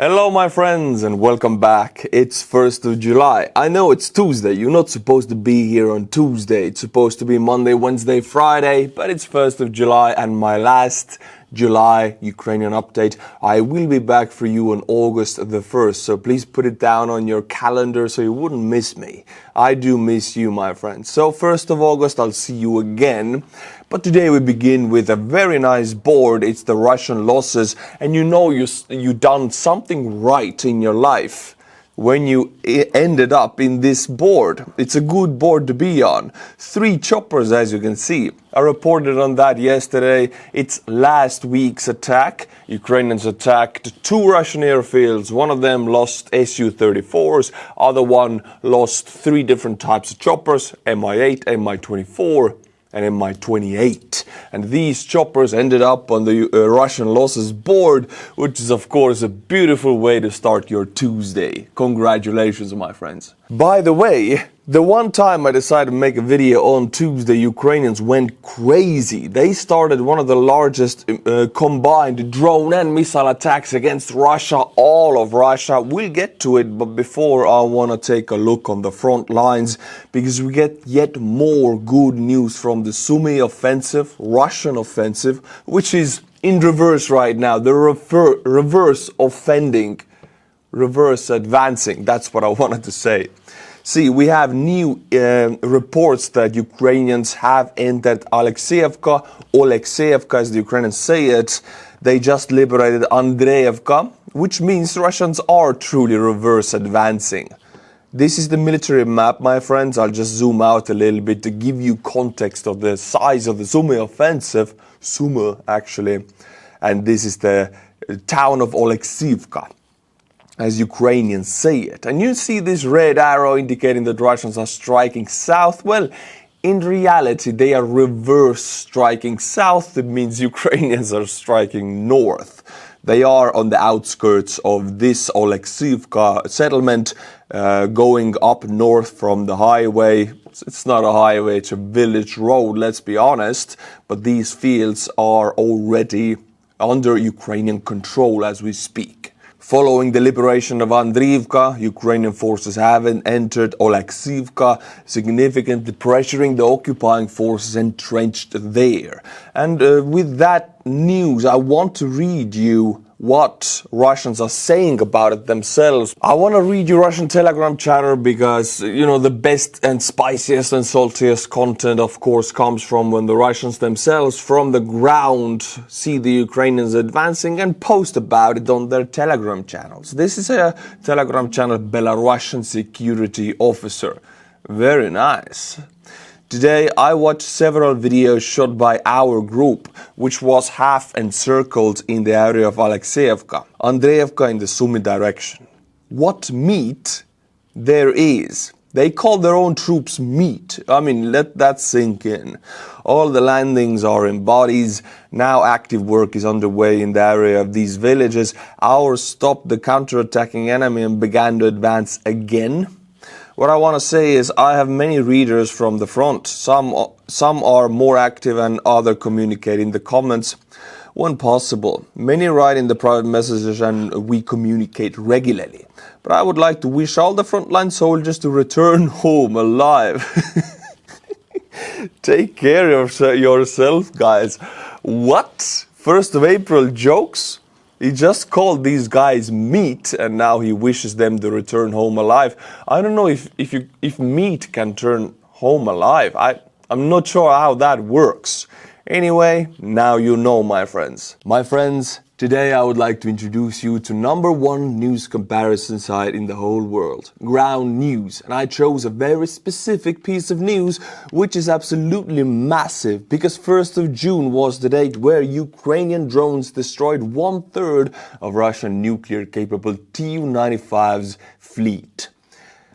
Hello my friends and welcome back. It's 1st of July. I know it's Tuesday. You're not supposed to be here on Tuesday. It's supposed to be Monday, Wednesday, Friday, but it's 1st of July and my last July Ukrainian update. I will be back for you on August the 1st, so please put it down on your calendar so you wouldn't miss me. I do miss you, my friends. So 1st of August, I'll see you again. But today we begin with a very nice board. It's the Russian losses, and you know you done something right in your life when you ended up in this board. It's a good board to be on. 3 choppers, as you can see. I reported on that yesterday. It's last week's attack. Ukrainians attacked 2 Russian airfields. One of them lost Su-34s. Other one lost 3 different types of choppers, Mi-8, Mi-24 and Mi-28. And these choppers ended up on the Russian losses board, which is of course a beautiful way to start your Tuesday. Congratulations, my friends. By the way, the one time I decided to make a video on Tuesday, Ukrainians went crazy. They started one of the largest combined drone and missile attacks against Russia, all of Russia. We'll get to it, but before I want to take a look on the front lines, because we get yet more good news from the Sumy offensive, Russian offensive, which is in reverse right now. The reverse offending, reverse advancing. That's what I wanted to say. See, we have new reports that Ukrainians have entered Oleksiivka, as the Ukrainians say it. They just liberated Andreevka, which means Russians are truly reverse advancing. This is the military map, my friends. I'll just zoom out a little bit to give you context of the size of the Sumy offensive. Sumy, actually. And this is the town of Oleksiivka, as Ukrainians say it. And you see this red arrow indicating that Russians are striking south. Well, in reality, they are reverse striking south. It means Ukrainians are striking north. They are on the outskirts of this Oleksiivka settlement, going up north from the highway. It's not a highway, it's a village road, let's be honest. But these fields are already under Ukrainian control as we speak. Following the liberation of Andreevka, Ukrainian forces have entered Oleksiivka, significantly pressuring the occupying forces entrenched there. And with that news, I want to read you what Russians are saying about it themselves. I want to read you Russian Telegram channel because, you know, the best and spiciest and saltiest content, of course, comes from when the Russians themselves from the ground see the Ukrainians advancing and post about it on their Telegram channels. This is a Telegram channel, Belarusian Security Officer. Very nice. Today I watched several videos shot by our group, which was half encircled in the area of Oleksiivka, Andreevka in the Sumy direction. What meat there is. They call their own troops meat. I mean, let that sink in. All the landings are in bodies. Now active work is underway in the area of these villages. Ours stopped the counterattacking enemy and began to advance again. What I want to say is I have many readers from the front. Some are more active and others communicate in the comments when possible. Many write in the private messages and we communicate regularly. But I would like to wish all the frontline soldiers to return home alive. Take care of yourself, guys. What? 1st of April jokes? He just called these guys meat and now he wishes them to return home alive. I don't know if meat can turn home alive. I'm not sure how that works. Anyway, now you know, my friends. My friends, today I would like to introduce you to #1 news comparison site in the whole world, Ground News. And I chose a very specific piece of news, which is absolutely massive, because 1st of June was the date where Ukrainian drones destroyed 1/3 of Russian nuclear-capable Tu-95's fleet.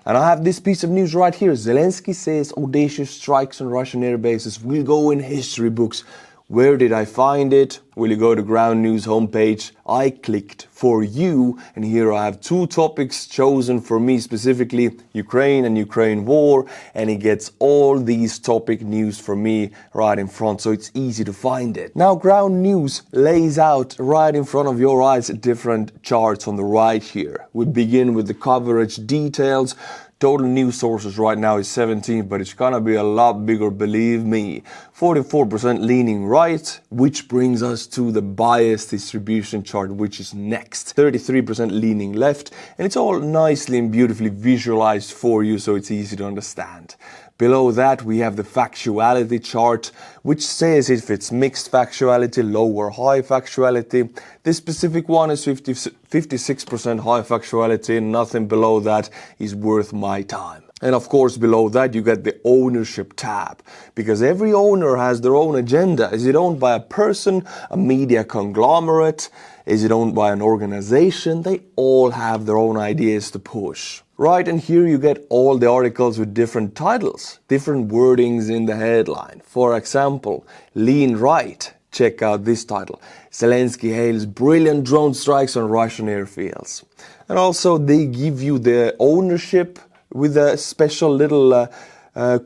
And I have this piece of news right here. Zelensky says audacious strikes on Russian air bases will go in history books. Where did I find it? Will you go to Ground News homepage? I clicked for you, and here I have 2 topics chosen for me specifically, Ukraine and Ukraine war, and it gets all these topic news for me right in front, so it's easy to find it. Now Ground News lays out right in front of your eyes different charts on the right here. We begin with the coverage details. Total news sources right now is 17, but it's gonna be a lot bigger, believe me. 44% leaning right, which brings us to the bias distribution chart, which is next. 33% leaning left, and it's all nicely and beautifully visualized for you, so it's easy to understand. Below that, we have the factuality chart, which says if it's mixed factuality, low or high factuality. This specific one is 56% high factuality, and nothing below that is worth my time. And of course, below that, you get the ownership tab, because every owner has their own agenda. Is it owned by a person, a media conglomerate? Is it owned by an organization? They all have their own ideas to push. Right, and here you get all the articles with different titles, different wordings in the headline. For example, Lean Right. Check out this title. Zelensky hails brilliant drone strikes on Russian airfields. And also they give you the ownership with a special little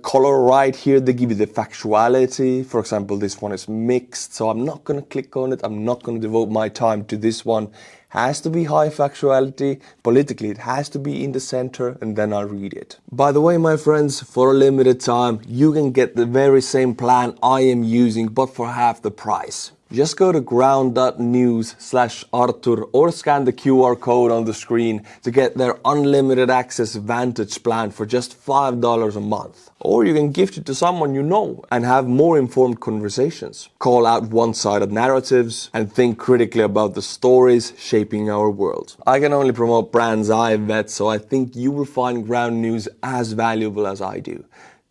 color right here. They give you the factuality. For example, this one is mixed, so I'm not going to click on it. I'm not going to devote my time to this one. Has to be high factuality. Politically, it has to be in the center, and then I'll read it. By the way, my friends, for a limited time, you can get the very same plan I am using, but for half the price. Just go to ground.news/Artur or scan the QR code on the screen to get their unlimited access Vantage plan for just $5 a month. Or you can gift it to someone you know and have more informed conversations. Call out one-sided narratives and think critically about the stories shaping our world. I can only promote brands I vet, so I think you will find Ground News as valuable as I do.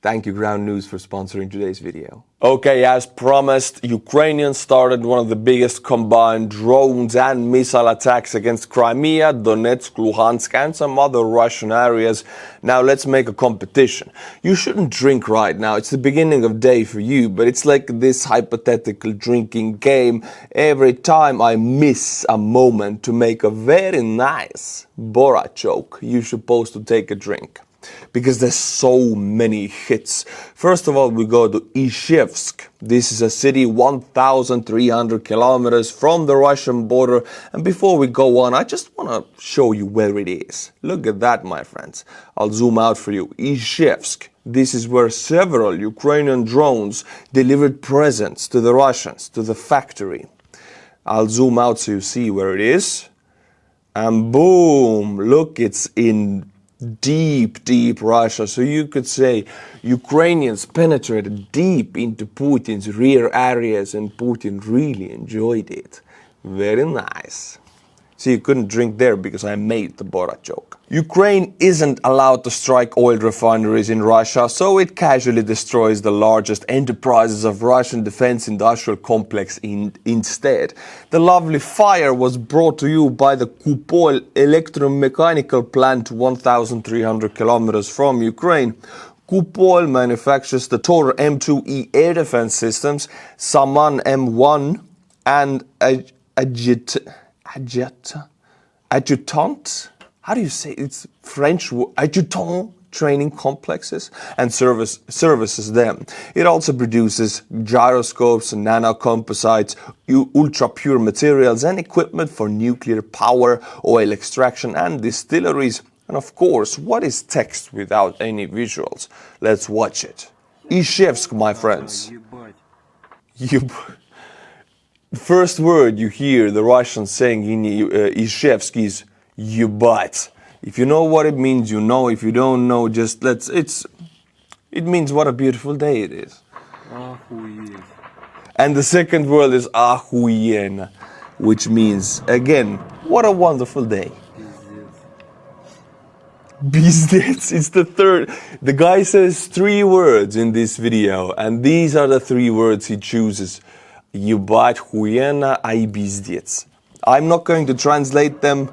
Thank you, Ground News, for sponsoring today's video. Okay, as promised, Ukrainians started one of the biggest combined drones and missile attacks against Crimea, Donetsk, Luhansk, and some other Russian areas. Now let's make a competition. You shouldn't drink right now. It's the beginning of day for you, but it's like this hypothetical drinking game. Every time I miss a moment to make a very nice Borat joke, you're supposed to take a drink. Because there's so many hits. First of all, we go to Izhevsk. This is a city 1,300 kilometers from the Russian border. And before we go on, I just want to show you where it is. Look at that, my friends. I'll zoom out for you. Izhevsk. This is where several Ukrainian drones delivered presents to the Russians, to the factory. I'll zoom out so you see where it is. And boom, look, it's in deep Russia. So you could say Ukrainians penetrated deep into Putin's rear areas, and Putin really enjoyed it. Very nice. See, you couldn't drink there because I made the Borat joke. Ukraine isn't allowed to strike oil refineries in Russia, so it casually destroys the largest enterprises of Russian defense industrial complex instead. The lovely fire was brought to you by the Kupol electromechanical plant 1,300 kilometers from Ukraine. Kupol manufactures the Tor M2E air defense systems, Saman M1 and adjutant, how do you say it? It's French, adjutant training complexes, and services them. It also produces gyroscopes, nanocomposites, ultra-pure materials, and equipment for nuclear power, oil extraction, and distilleries. And of course, what is text without any visuals? Let's watch it. Izhevsk, my friends. First word you hear the Russians saying in Izhevsk is "ебать." If you know what it means, you know. If you don't know, just it means what a beautiful day it is. And the second word is "охуенно," which means, again, what a wonderful day. Bizdets, it's the third. The guy says 3 words in this video, and these are the 3 words he chooses. Ебать, хуена, ай биздец. I'm not going to translate them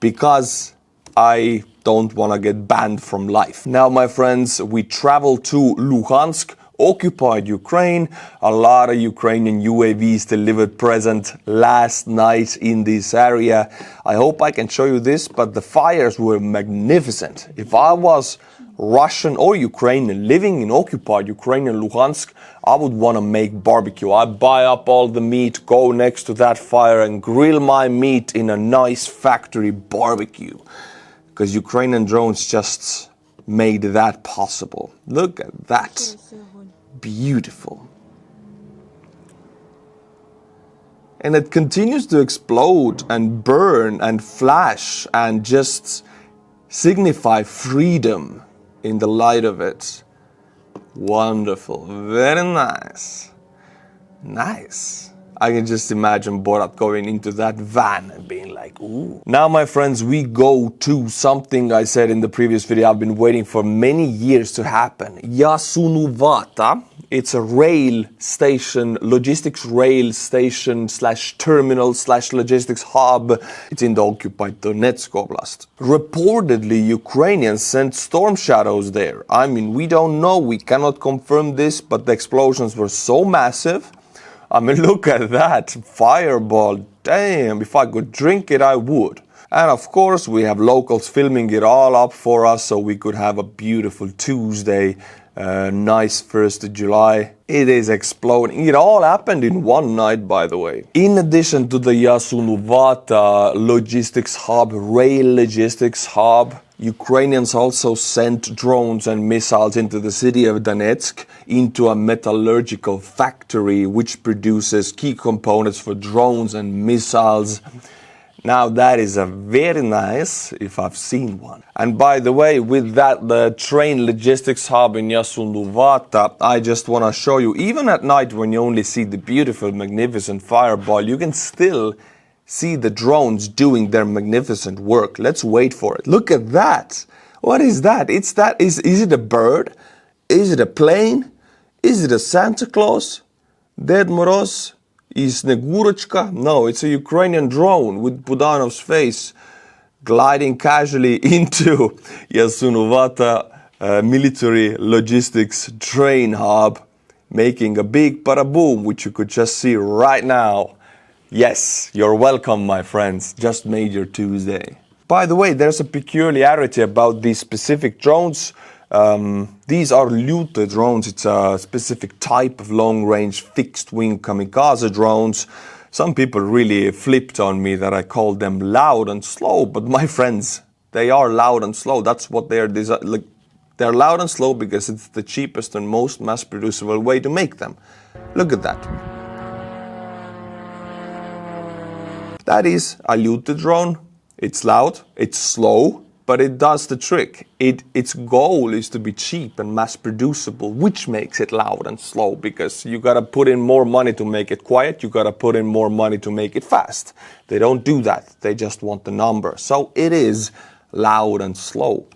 because I don't want to get banned from life. Now, my friends, we travel to Luhansk occupied Ukraine. A lot of Ukrainian UAVs delivered present last night in this area. I hope I can show you this, but the fires were magnificent. If I was Russian or Ukrainian living in occupied Ukrainian Luhansk, I would want to make barbecue. I'd buy up all the meat, go next to that fire and grill my meat in a nice factory barbecue. Because Ukrainian drones just made that possible. Look at that. Beautiful. And it continues to explode and burn and flash and just signify freedom in the light of it. Wonderful. Very nice. Nice. I can just imagine Borat going into that van and being like, ooh. Now, my friends, we go to something I said in the previous video I've been waiting for many years to happen. Yasunuvata. It's a rail station, logistics rail station / terminal / logistics hub. It's in the occupied Donetsk Oblast. Reportedly, Ukrainians sent storm shadows there. I mean, we don't know, we cannot confirm this, but the explosions were so massive. I mean, look at that fireball. Damn, if I could drink it, I would. And of course, we have locals filming it all up for us so we could have a beautiful Tuesday. Nice 1st of July. It is exploding. It all happened in one night, by the way. In addition to the Yasunuvata logistics hub, rail logistics hub, Ukrainians also sent drones and missiles into the city of Donetsk, into a metallurgical factory which produces key components for drones and missiles. Now that is a very nice, if I've seen one. And by the way, with that, the train logistics hub in Yasunuvata, I just want to show you, even at night when you only see the beautiful, magnificent fireball, you can still see the drones doing their magnificent work. Let's wait for it. Look at that. What is that? Is it a bird? Is it a plane? Is it a Santa Claus? Ded Moroz? Snegurочка? No, it's a Ukrainian drone with Budanov's face gliding casually into Yasunuvata military logistics train hub, making a big bada-boom, which you could just see right now. Yes, you're welcome, my friends. Just made your Tuesday. By the way, there's a peculiarity about these specific drones. These are Liutyi drones. It's a specific type of long-range fixed-wing kamikaze drones. Some people really flipped on me that I called them loud and slow, but my friends, they are loud and slow. That's what they're designed. Like, they're loud and slow because it's the cheapest and most mass-producible way to make them. Look at that. That is a Liutyi drone. It's loud, it's slow, but it does the trick. Its goal is to be cheap and mass-producible, which makes it loud and slow, because you gotta put in more money to make it quiet, you gotta put in more money to make it fast. They don't do that, they just want the number. So it is loud and slow.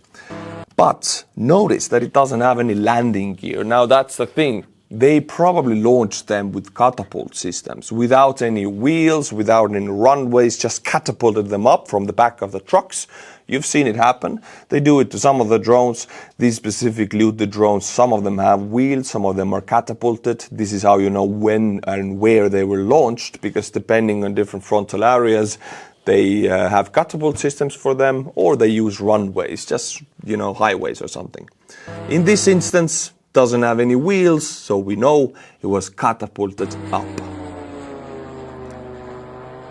But notice that it doesn't have any landing gear. Now that's the thing. They probably launched them with catapult systems, without any wheels, without any runways, just catapulted them up from the back of the trucks. You've seen it happen. They do it to some of the drones. These specific Liutyi drones, some of them have wheels, some of them are catapulted. This is how you know when and where they were launched, because depending on different frontal areas, they have catapult systems for them, or they use runways, just, you know, highways or something. In this instance, doesn't have any wheels, so we know it was catapulted up.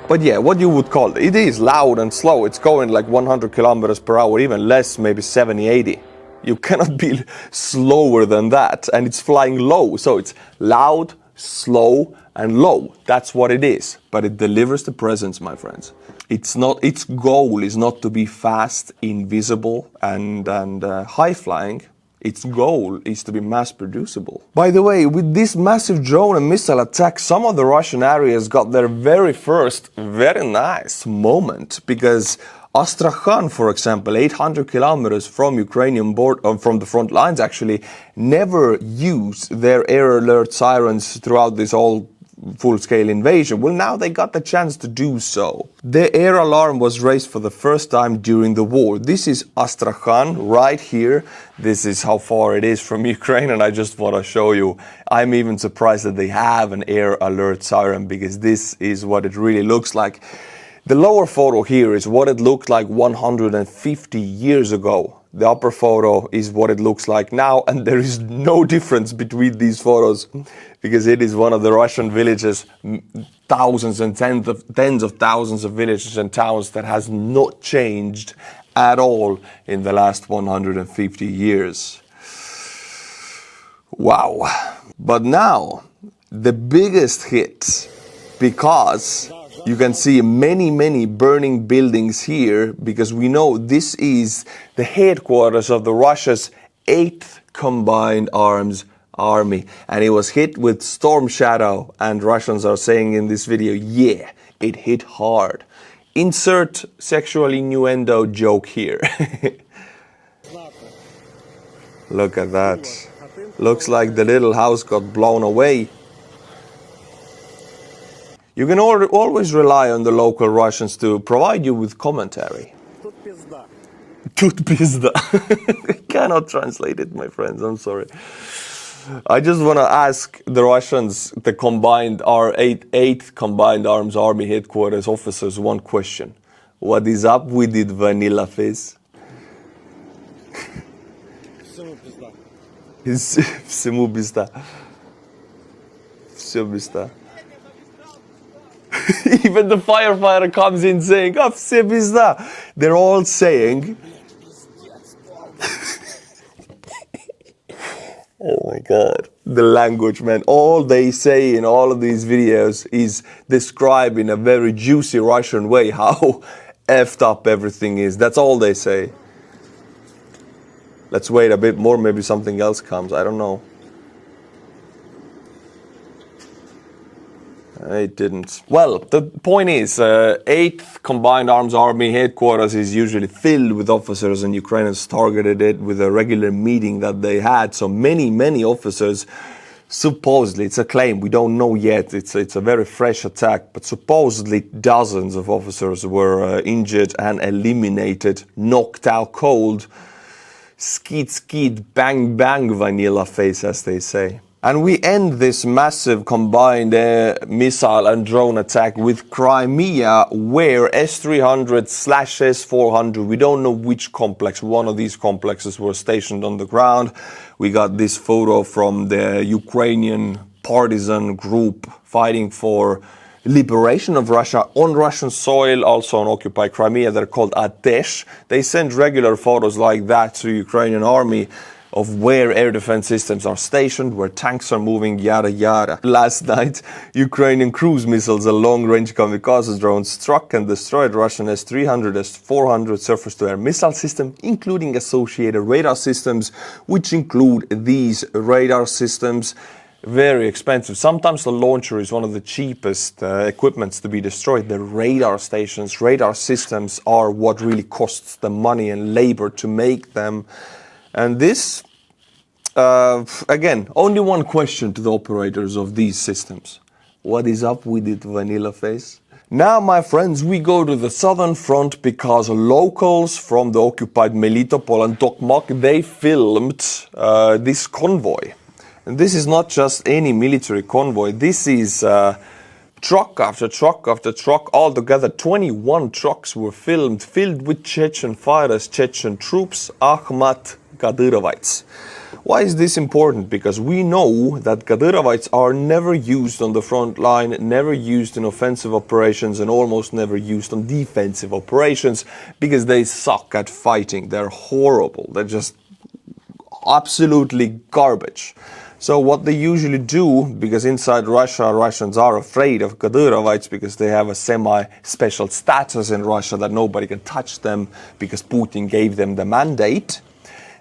But yeah, what you would call it, it is loud and slow. It's going like 100 kilometers per hour, even less, maybe 70, 80. You cannot be slower than that, and it's flying low, so it's loud, slow, and low. That's what it is, but it delivers the presence, my friends. Its goal is not to be fast, invisible, and high-flying. Its goal is to be mass-producible. By the way, with this massive drone and missile attack, some of the Russian areas got their very first, very nice moment, because Astrakhan, for example, 800 kilometers from Ukrainian border, from the front lines actually, never used their air alert sirens throughout this whole full-scale invasion. Well, now they got the chance to do so. The air alarm was raised for the first time during the war. This is Astrakhan right here. This is how far it is from Ukraine, and I just want to show you. I'm even surprised that they have an air alert siren, because this is what it really looks like. The lower photo here is what it looked like 150 years ago. The upper photo is what it looks like now, and there is no difference between these photos, because it is one of the Russian villages, thousands and tens of thousands of villages and towns that has not changed at all in the last 150 years. Wow. But now, the biggest hit, because you can see many burning buildings here, because we know this is the headquarters of the Russia's 8th Combined Arms Army, and it was hit with storm shadow, and Russians are saying in this video, yeah, it hit hard. Insert sexual innuendo joke here. Look at that. Looks like the little house got blown away. You can always rely on the local Russians to provide you with commentary. Тут пизда. I cannot translate it, my friends, I'm sorry. I just want to ask the Russians, the combined, our 8th Combined Arms Army headquarters officers, one question. What is up with it, vanilla face? Всему пизда. Всё пизда. Even the firefighter comes in saying, oh, все пизда. They're all saying, oh my God, the language, man. All they say in all of these videos is describe in a very juicy Russian way how effed up everything is. That's all they say. Let's wait a bit more, maybe something else comes, I don't know. It didn't. Well, the point is, 8th Combined Arms Army headquarters is usually filled with officers, and Ukrainians targeted it with a regular meeting that they had. So many officers, supposedly, it's a claim, we don't know yet, it's a very fresh attack, but supposedly dozens of officers were injured and eliminated, knocked out cold. Skeet, bang, vanilla face, as they say. And we end this massive combined missile and drone attack with Crimea, where S-300/S-400, we don't know which complex, one of these complexes were stationed on the ground. We got this photo from the Ukrainian partisan group fighting for liberation of Russia on Russian soil, also on occupied Crimea. They're called Atesh. They send regular photos like that to Ukrainian army of where air defense systems are stationed, where tanks are moving, yada yada. Last night, Ukrainian cruise missiles, a long-range kamikaze drone, struck and destroyed Russian S-300, S-400 surface-to-air missile system, including associated radar systems, which include these radar systems. Very expensive. Sometimes the launcher is one of the cheapest equipments to be destroyed. The radar stations, radar systems are what really costs the money and labor to make them. And this, again, only one question to the operators of these systems. What is up with it, vanilla face? Now, my friends, we go to the southern front because locals from the occupied Melitopol and Tokmak, they filmed this convoy. And this is not just any military convoy. This is truck after truck after truck. Altogether, 21 trucks were filled with Chechen fighters, Chechen troops, Ahmad Kadyrovites. Why is this important? Because we know that Kadyrovites are never used on the front line, never used in offensive operations, and almost never used on defensive operations, because they suck at fighting. They're horrible. They're just absolutely garbage. So what they usually do, because inside Russia, Russians are afraid of Kadyrovites because they have a semi-special status in Russia that nobody can touch them because Putin gave them the mandate.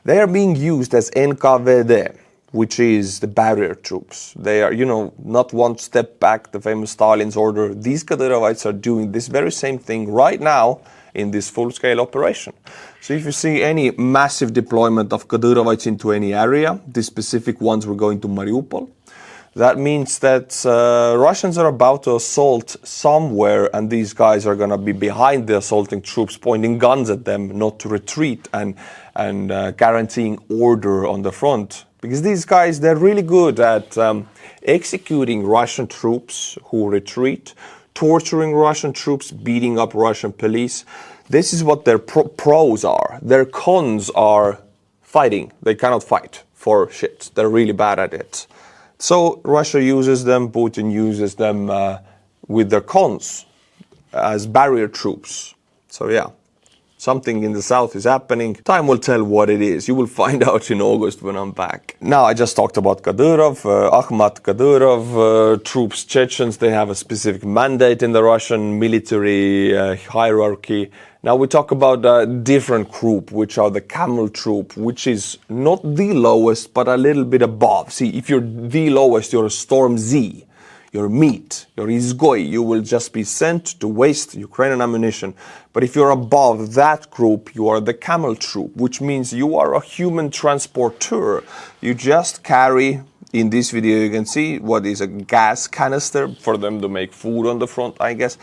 They are being used as NKVD, which is the barrier troops. They are, not one step back, the famous Stalin's order. These Kadyrovites are doing this very same thing right now in this full-scale operation. So if you see any massive deployment of Kadyrovites into any area, the specific ones were going to Mariupol. That means that Russians are about to assault somewhere, and these guys are going to be behind the assaulting troops, pointing guns at them, not to retreat, and guaranteeing order on the front. Because these guys, they're really good at executing Russian troops who retreat, torturing Russian troops, beating up Russian police. This is what their pros are. Their cons are fighting. They cannot fight for shit. They're really bad at it. So Russia uses them, Putin uses them with their cons as barrier troops. So yeah, something in the south is happening. Time will tell what it is. You will find out in August when I'm back. Now, I just talked about Kadyrov, Ahmad Kadyrov, troops, Chechens. They have a specific mandate in the Russian military hierarchy. Now we talk about a different group, which are the camel troop, which is not the lowest, but a little bit above. See, if you're the lowest, you're a Storm Z, you're meat, you're Izhgoy, you will just be sent to waste Ukrainian ammunition. But if you're above that group, you are the camel troop, which means you are a human transporter. You just carry, in this video you can see what is a gas canister for them to make food on the front, I guess.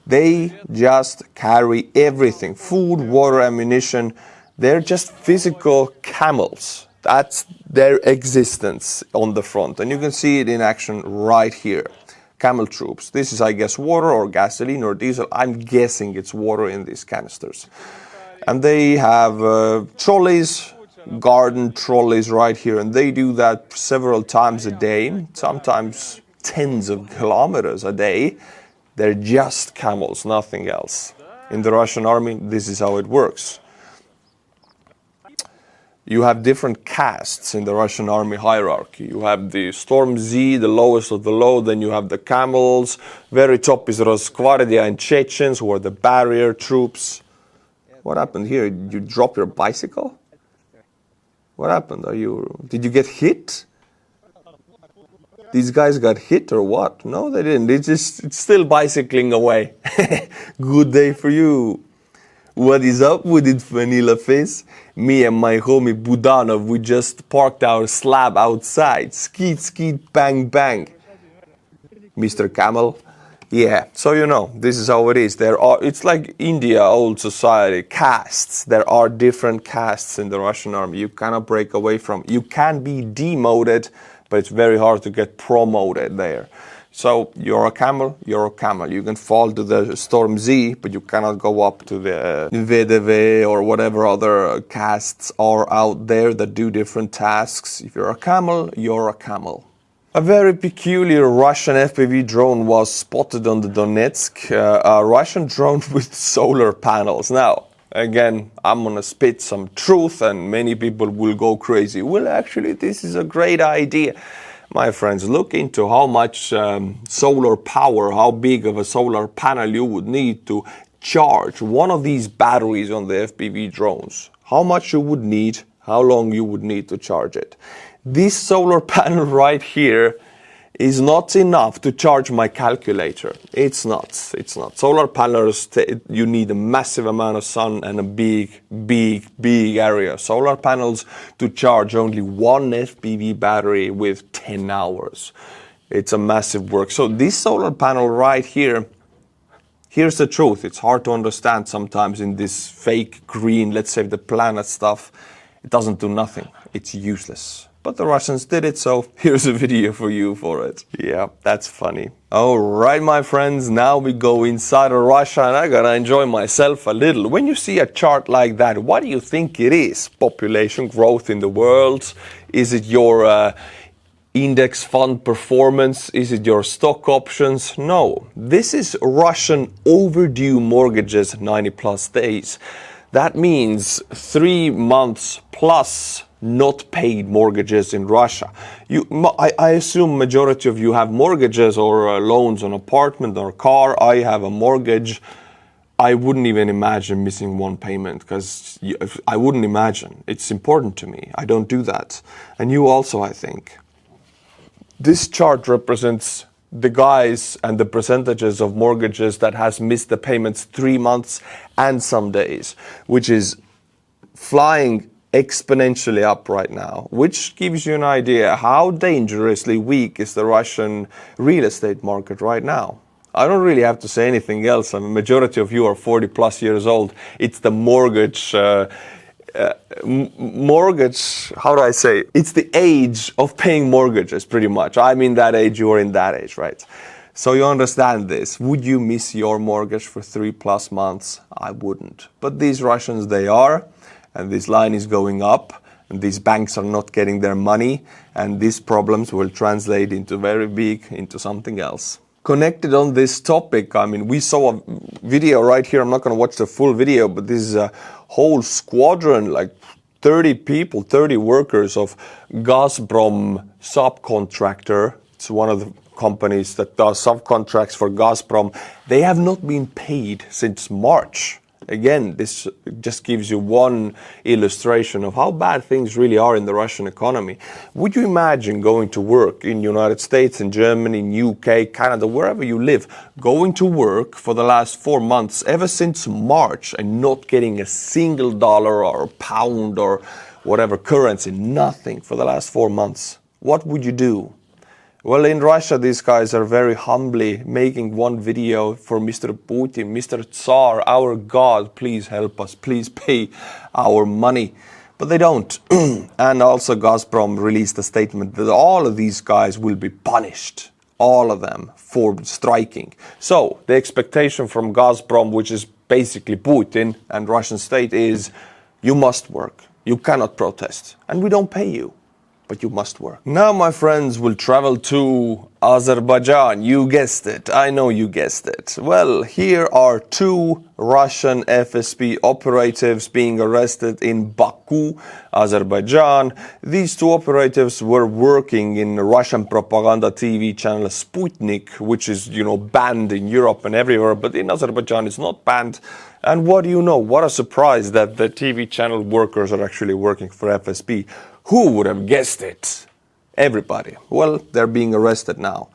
They just carry everything, food, water, ammunition. They're just physical camels. That's their existence on the front. And you can see it in action right here. Camel troops. This is, I guess, water or gasoline or diesel. I'm guessing it's water in these canisters. And they have trolleys, garden trolleys right here. And they do that several times a day, sometimes tens of kilometers a day. They're just camels, nothing else. In the Russian army, this is how it works. You have different castes in the Russian army hierarchy. You have the Storm Z, the lowest of the low. Then you have the camels. Very top is Rosgvardia and Chechens, who are the barrier troops. What happened here? You drop your bicycle? What happened? Did you get hit? These guys got hit or what? No, they didn't. It's still bicycling away. Good day for you. What is up with it, vanilla face? Me and my homie Budanov, we just parked our slab outside. Skeet, skeet, bang, bang. Mr. Camel. Yeah, so you know, this is how it is. It's like India, old society, castes. There are different castes in the Russian army. You cannot break away from. You can be demoted, but it's very hard to get promoted there. So you're a camel, you're a camel. You can fall to the Storm Z, but you cannot go up to the VDV or whatever other castes are out there that do different tasks. If you're a camel, you're a camel. A very peculiar Russian FPV drone was spotted on the Donetsk, a Russian drone with solar panels. Now, again, I'm gonna spit some truth and many people will go crazy. Well, actually, this is a great idea. My friends, look into how much solar power, how big of a solar panel you would need to charge one of these batteries on the FPV drones. How much you would need, how long you would need to charge it. This solar panel right here is not enough to charge my calculator. It's not. Solar panels, you need a massive amount of sun and a big area. Solar panels to charge only one FPV battery with 10 hours. It's a massive work. So this solar panel right here, here's the truth. It's hard to understand sometimes in this fake green, let's say the planet stuff. It doesn't do nothing. It's useless. But the Russians did it, so here's a video for you for it. Yeah, that's funny. Alright, my friends, now we go inside of Russia and I gotta enjoy myself a little. When you see a chart like that, what do you think it is? Population growth in the world? Is it your index fund performance? Is it your stock options? No, this is Russian overdue mortgages 90 plus days. That means 3 months plus not paid mortgages in Russia. I assume majority of you have mortgages or loans on apartment or car. I have a mortgage. I wouldn't even imagine missing one payment because I wouldn't imagine. It's important to me. I don't do that. And you also, I think. This chart represents the guys and the percentages of mortgages that has missed the payments 3 months and some days, which is flying exponentially up right now, which gives you an idea how dangerously weak is the Russian real estate market right now. I don't really have to say anything else. I mean, majority of you are 40 plus years old. It's the mortgage, how do I say? It's the age of paying mortgages, pretty much. I'm in that age, you're in that age, right? So you understand this. Would you miss your mortgage for 3+ months? I wouldn't. But these Russians, they are, and this line is going up, and these banks are not getting their money, and these problems will translate into very big, into something else. Connected on this topic, I mean, we saw a video right here. I'm not going to watch the full video, but this is a whole squadron, like 30 people, 30 workers of Gazprom subcontractor. It's one of the companies that does subcontracts for Gazprom. They have not been paid since March. Again, this just gives you one illustration of how bad things really are in the Russian economy. Would you imagine going to work in United States, in Germany, in UK, Canada, wherever you live, going to work for the last 4 months, ever since March, and not getting a single dollar or pound or whatever currency, nothing for the last 4 months? What would you do? Well, in Russia, these guys are very humbly making one video for Mr. Putin, Mr. Tsar, our God, please help us, please pay our money. But they don't. And also Gazprom released a statement that all of these guys will be punished, all of them, for striking. So the expectation from Gazprom, which is basically Putin and Russian state, is you must work, you cannot protest, and we don't pay you. But you must work. Now, my friends, will travel to Azerbaijan. You guessed it. I know you guessed it. Well, here are 2 Russian FSB operatives being arrested in Baku, Azerbaijan. These 2 operatives were working in Russian propaganda TV channel Sputnik, which is, banned in Europe and everywhere, but in Azerbaijan it's not banned. And what do you know? What a surprise that the TV channel workers are actually working for FSB. Who would have guessed it? Everybody. Well, they're being arrested now.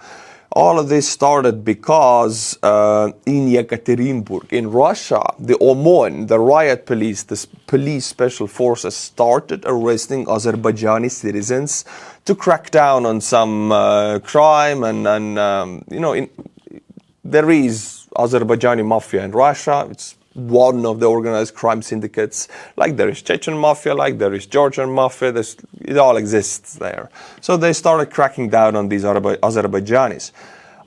All of this started because in Yekaterinburg, in Russia, the OMON, the riot police, the police special forces, started arresting Azerbaijani citizens to crack down on some crime there is Azerbaijani mafia in Russia. It's one of the organized crime syndicates, like there is Chechen mafia, like there is Georgian mafia, it all exists there. So they started cracking down on these Azerbaijanis.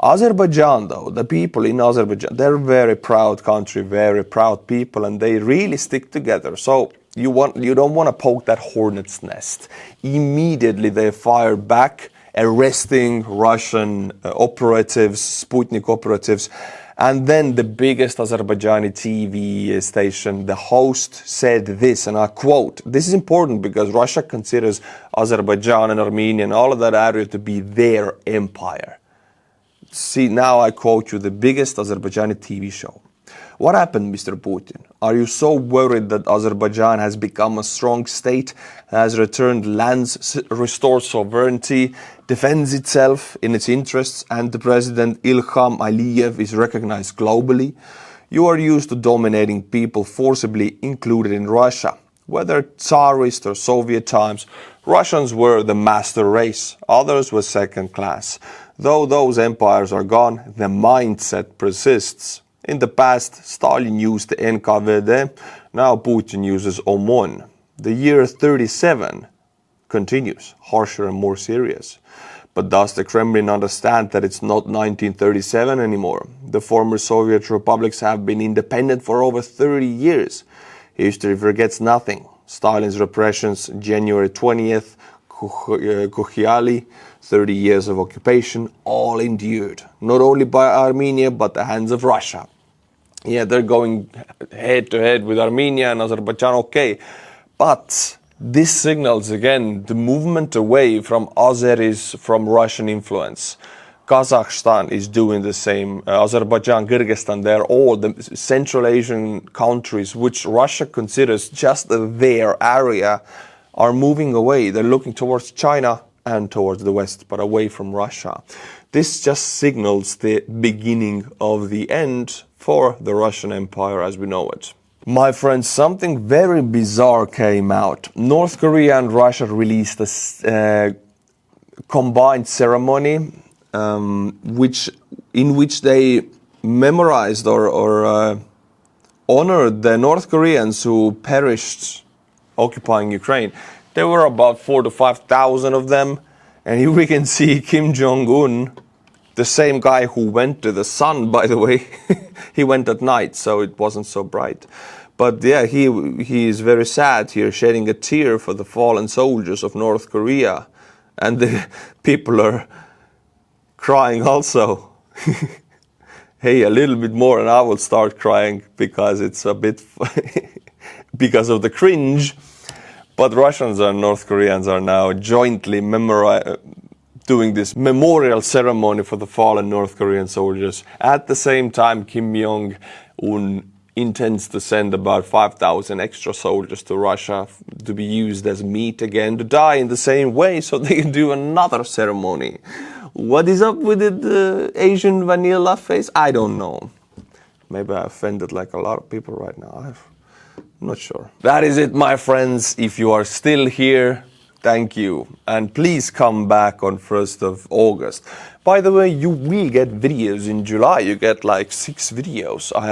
Azerbaijan, though, the people in Azerbaijan, they're a very proud country, very proud people, and they really stick together. So you don't want to poke that hornet's nest. Immediately they fired back, arresting Russian operatives, Sputnik operatives. And then the biggest Azerbaijani TV station, the host said this, and I quote, this is important because Russia considers Azerbaijan and Armenia and all of that area to be their empire. See, now I quote you, the biggest Azerbaijani TV show. What happened, Mr. Putin? Are you so worried that Azerbaijan has become a strong state, has returned lands, restored sovereignty, defends itself in its interests, and the president Ilham Aliyev is recognized globally? You are used to dominating people forcibly included in Russia. Whether Tsarist or Soviet times, Russians were the master race, others were second class. Though those empires are gone, the mindset persists. In the past, Stalin used the NKVD, now Putin uses OMON. The year 37 continues, harsher and more serious. But does the Kremlin understand that it's not 1937 anymore? The former Soviet republics have been independent for over 30 years. History forgets nothing. Stalin's repressions, January 20th, Kochiali, 30 years of occupation, all endured, not only by Armenia, but the hands of Russia. Yeah, they're going head to head with Armenia and Azerbaijan, okay. But this signals, again, the movement away from Azeris, from Russian influence. Kazakhstan is doing the same. Azerbaijan, Kyrgyzstan, they're all the Central Asian countries, which Russia considers just their area, are moving away. They're looking towards China and towards the West, but away from Russia. This just signals the beginning of the end for the Russian Empire as we know it. My friends, something very bizarre came out. North Korea and Russia released a combined ceremony in which they memorized or honored the North Koreans who perished occupying Ukraine. There were about 4,000 to 5,000 of them, and here we can see Kim Jong-un, the same guy who went to the sun, by the way. He went at night, so it wasn't so bright. But yeah, he is very sad here, shedding a tear for the fallen soldiers of North Korea. And the people are crying also. Hey, a little bit more and I will start crying because it's a bit because of the cringe. But Russians and North Koreans are now jointly doing this memorial ceremony for the fallen North Korean soldiers. At the same time, Kim Jong-un intends to send about 5,000 extra soldiers to Russia to be used as meat again, to die in the same way so they can do another ceremony. What is up with the Asian vanilla face? I don't know. Maybe I offended like a lot of people right now. I'm not sure. That is it, my friends. If you are still here, thank you. And please come back on 1st of August. By the way, you will get videos in July. You get like 6 videos. I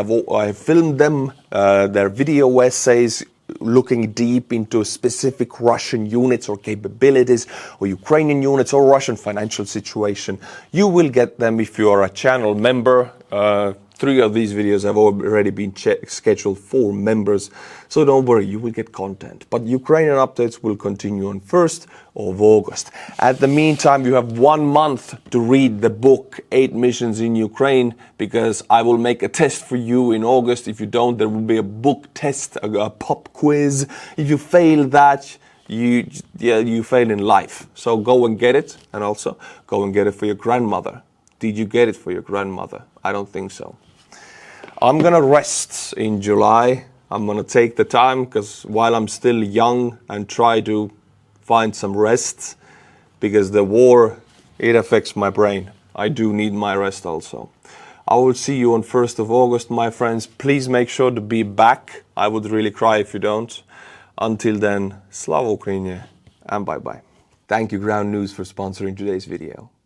have filmed them. They're video essays looking deep into specific Russian units or capabilities, or Ukrainian units or Russian financial situation. You will get them if you are a channel member. 3 of these videos have already been scheduled for members, so don't worry, you will get content. But Ukrainian updates will continue on 1st of August. At the meantime, you have 1 month to read the book 8 Missions in Ukraine, because I will make a test for you in August. If you don't, there will be a book test, a pop quiz. If you fail that, you fail in life. So go and get it, and also go and get it for your grandmother. Did you get it for your grandmother? I don't think so. I'm gonna rest in July. I'm gonna take the time, because while I'm still young, and try to find some rest, because the war, it affects my brain. I do need my rest also. I will see you on 1st of August, my friends. Please make sure to be back. I would really cry if you don't. Until then, Slava Ukraini, and bye-bye. Thank you, Ground News, for sponsoring today's video.